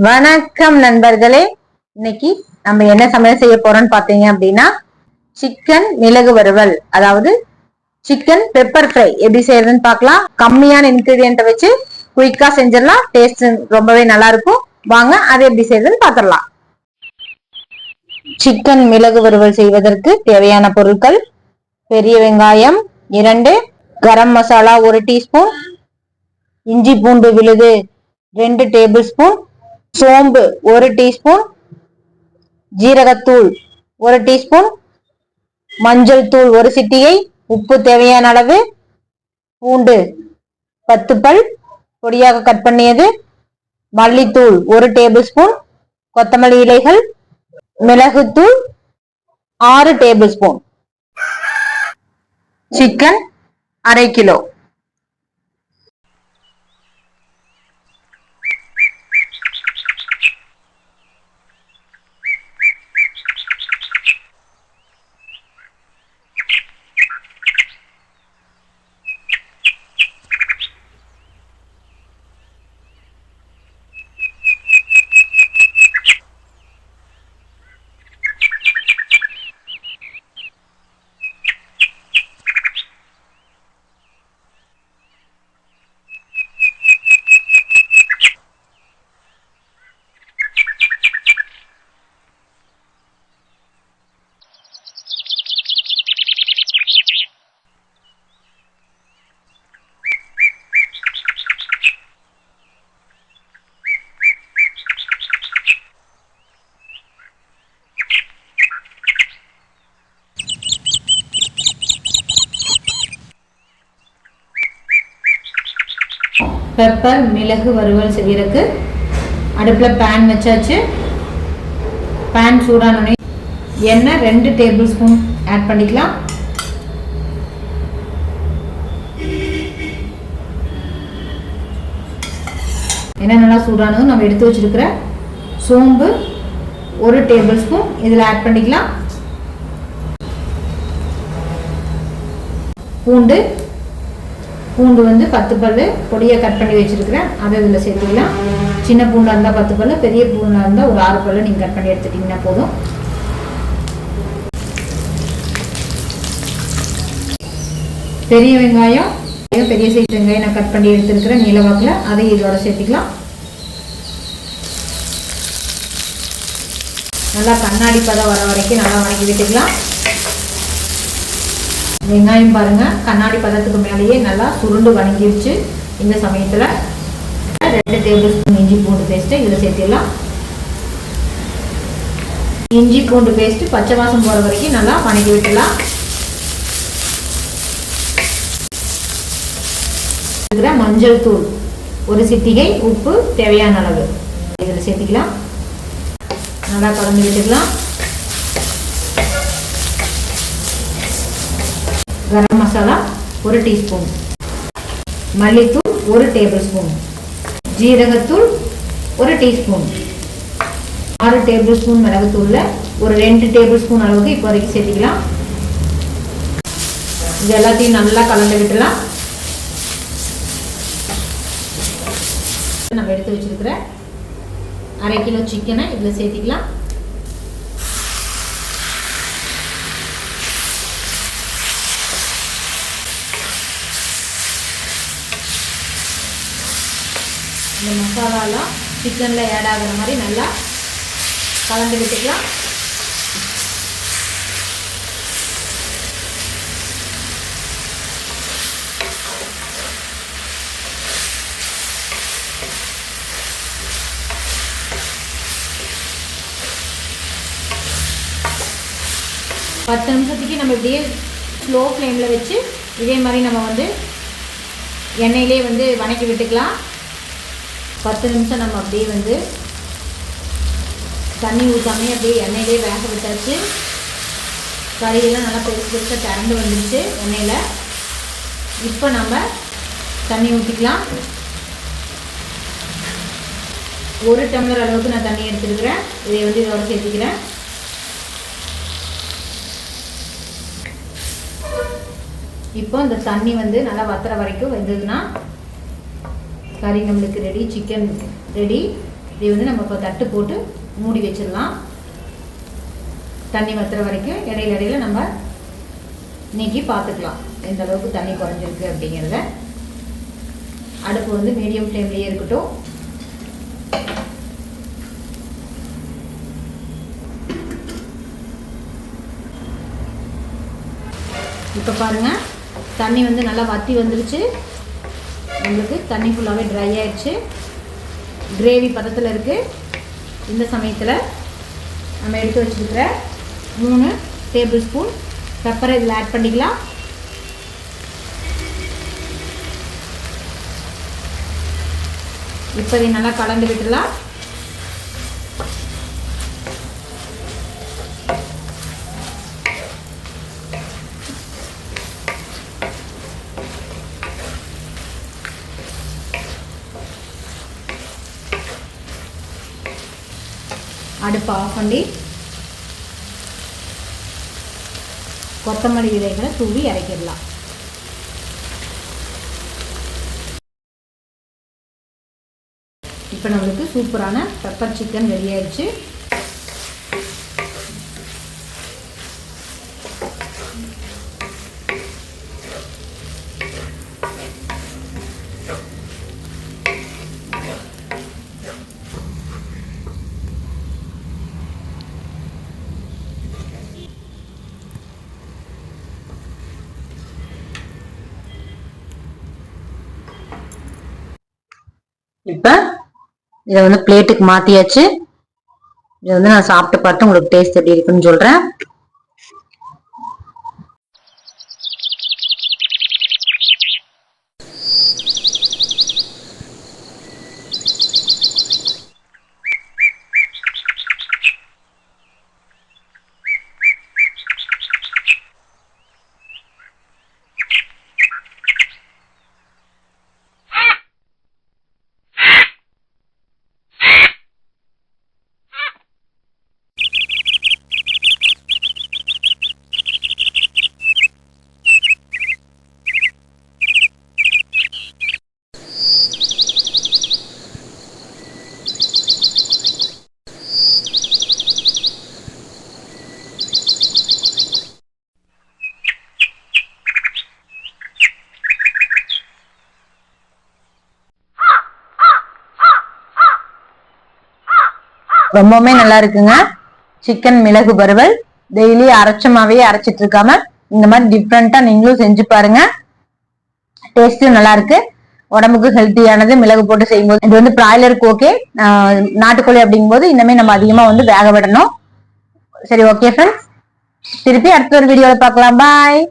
வணக்கம் நண்பர்களே. இன்னைக்கு நம்ம என்ன சமையல் செய்ய போறோம்னு பாத்தீங்க அப்படின்னா சிக்கன் மிளகு வறுவல், அதாவது சிக்கன் பெப்பர் ஃப்ரை எப்படி செய்யறதுன்னு பார்க்கலாம். கம்மியான இன்கிரீடியன்ட்டை வச்சு குயிக்கா செஞ்சிடலாம். டேஸ்ட் ரொம்பவே நல்லா இருக்கும். வாங்க அது எப்படி செய்யறதுன்னு பாத்திரலாம். சிக்கன் மிளகு வறுவல் செய்வதற்கு தேவையான பொருட்கள்: பெரிய வெங்காயம் 2, கரம் மசாலா 1 டீஸ்பூன், இஞ்சி பூண்டு விழுது 2 டேபிள் ஸ்பூன், சோம்பு 1 டீஸ்பூன், ஜீரகத்தூள் 1 டீஸ்பூன், மஞ்சள் தூள் 1 சிட்டிகை, உப்பு தேவையான அளவு, பூண்டு 10 பல் பொடியாக கட் பண்ணியது, மல்லித்தூள் 1 டேபிள் ஸ்பூன், கொத்தமல்லி இலைகள், மிளகுத்தூள் 6 table spoon. Chicken 1/2 kilo. Pepper மிளகு வறுவல் செய்யறதுக்கு அடுப்பில் பேன் வச்சாச்சு. பேன் சூடானோடனே எண்ணெய் 2 டேபிள் ஸ்பூன் ஆட் பண்ணிக்கலாம். எண்ணெய் நல்லா சூடானதும் நம்ம எடுத்து வச்சிருக்கிற சோம்பு 1 டேபிள் ஸ்பூன் இதில் ஆட் பண்ணிக்கலாம். பூண்டு வந்து 10 பல்லு பொடியை கட் பண்ணி வச்சிருக்கிறேன், அதை இதில் சேர்த்துக்கலாம். சின்ன பூண்டாக இருந்தால் 10 பல்லு, பெரிய பூண்டாக இருந்தால் ஒரு 6 பல்லு நீங்கள் கட் பண்ணி எடுத்துட்டிங்கன்னா போதும். பெரிய வெங்காயம், பெரிய சைஸ் வெங்காயம் நான் கட் பண்ணி எடுத்துருக்கிறேன் நீளவாக்கில், அதை இதோட சேர்த்துக்கலாம். நல்லா கண்ணாடி பதம் வர வரைக்கும் நல்லா வணக்கி விட்டுக்கலாம். வெங்காயம் பாருங்க கண்ணாடி பதத்துக்கு மேலேயே நல்லா சுருண்டு வணங்கிடுச்சு. இந்த சமயத்தில் 2 டேபிள் ஸ்பூன் இஞ்சி பூண்டு பேஸ்ட்டை இதில் சேர்த்திடலாம். இஞ்சி பூண்டு பேஸ்ட் பச்சை வாசம் போகிற வரைக்கும் நல்லா வணக்கி விட்டுலாம். மஞ்சள் தூள் 1 சிட்டிகை, உப்பு தேவையான அளவு இதில் சேர்த்திக்கலாம். நல்லா கலந்து விட்டுக்கலாம். கரம் மசாலா 1 டீஸ்பூன், மல்லித்தூள் 1 டேபிள் ஸ்பூன், ஜீரகத்தூள் 1 டீஸ்பூன், 6 டேபிள் ஸ்பூன் மிளகுத்தூளில் ஒரு 2 டேபிள் ஸ்பூன் அளவுக்கு இப்போ வரைக்கும் சேர்த்துக்கலாம். இது எல்லாத்தையும் நல்லா கலந்து விட்டுலாம். நம்ம எடுத்து வச்சிருக்கிற 1/2 கிலோ சிக்கனை இதில் சேர்த்திக்கலாம். இந்த மசாலாலாம் சிக்கனில் ஆட் ஆகிற மாதிரி நல்லா கலந்து விட்டுக்கலாம். பத்து நிமிஷத்துக்கு நம்ம இப்படியே ஸ்லோ ஃப்ளேமில் வச்சு இதே மாதிரி நம்ம வந்து எண்ணெயிலே வந்து வணக்கி விட்டுக்கலாம். 10 நிமிஷம் நம்ம அப்படியே வந்து தண்ணி ஊற்றாமே அப்படியே எண்ணெயிலே வேக விட்டாச்சு. கறியெல்லாம் நல்லா பெருசாக திறந்து வந்துடுச்சு எண்ணெயில். இப்போ நம்ம தண்ணி ஊற்றிக்கலாம். 1 டம்ளர் அளவுக்கு நான் தண்ணி எடுத்துருக்கிறேன். இதை வந்து இதோட சேர்த்துக்கிறேன். இப்போ இந்த தண்ணி வந்து நல்லா வத்துற வரைக்கும் வெந்ததுன்னா கறி நம்மளுக்கு ரெடி, சிக்கன் ரெடி. இது வந்து நம்ம இப்போ தட்டு போட்டு மூடி வச்சிடலாம். தண்ணி வத்துற வரைக்கும் இடையில இடையில நம்ம நீக்கி பார்த்துக்கலாம் எந்த அளவுக்கு தண்ணி குறைஞ்சிருக்கு அப்படிங்கிறத. அடுப்பு வந்து மீடியம் ஃப்ளேம்லேயே இருக்கட்டும். இப்போ பாருங்கள், தண்ணி வந்து நல்லா வற்றி வந்துருச்சு. நம்மளுக்கு தண்ணி ஃபுல்லாகவே ட்ரை ஆயிடுச்சு. கிரேவி பதத்தில் இருக்குது. இந்த சமயத்தில் நம்ம எடுத்து வச்சுருக்கிற 3 டேபிள் ஸ்பூன் பெப்பரை இதில் ஆட் பண்ணிக்கலாம். இப்போ இதை நல்லா கலந்து விட்டுடலாம். அடுப்பு ஆஃப் பண்ணி கொத்தமல்லி விதைகளை தூவி இறக்கிடலாம். இப்போ நம்மளுக்கு சூப்பரான பெப்பர் சிக்கன் ரெடி ஆயிடுச்சு. இப்போ இதை வந்து பிளேட்டுக்கு மாத்தியாச்சு. இதை வந்து நான் சாப்பிட்டு பார்த்து உங்களுக்கு டேஸ்ட் எப்படி இருக்குன்னு சொல்றேன். ரொம்பவுமே நல்லா இருக்குங்க. சிக்கன் மிளகு வறுவல் டெய்லி அரைச்சமாவே அரைச்சிட்டு இருக்காம இந்த மாதிரி டிஃப்ரெண்டா நீங்களும் செஞ்சு பாருங்க. டேஸ்டும் நல்லா இருக்கு. உடம்புக்கு ஹெல்த்தியானது. மிளகு போட்டு செய்யும்போது இது வந்து பிராய்லருக்கு ஓகே. நாட்டுக்கோழி அப்படிங்கும் போது இன்னமே நம்ம அதிகமா வந்து வேக விடணும். சரி, ஓகே ஃப்ரெண்ட்ஸ், திருப்பி அடுத்த ஒரு வீடியோல பார்க்கலாம். பாய்.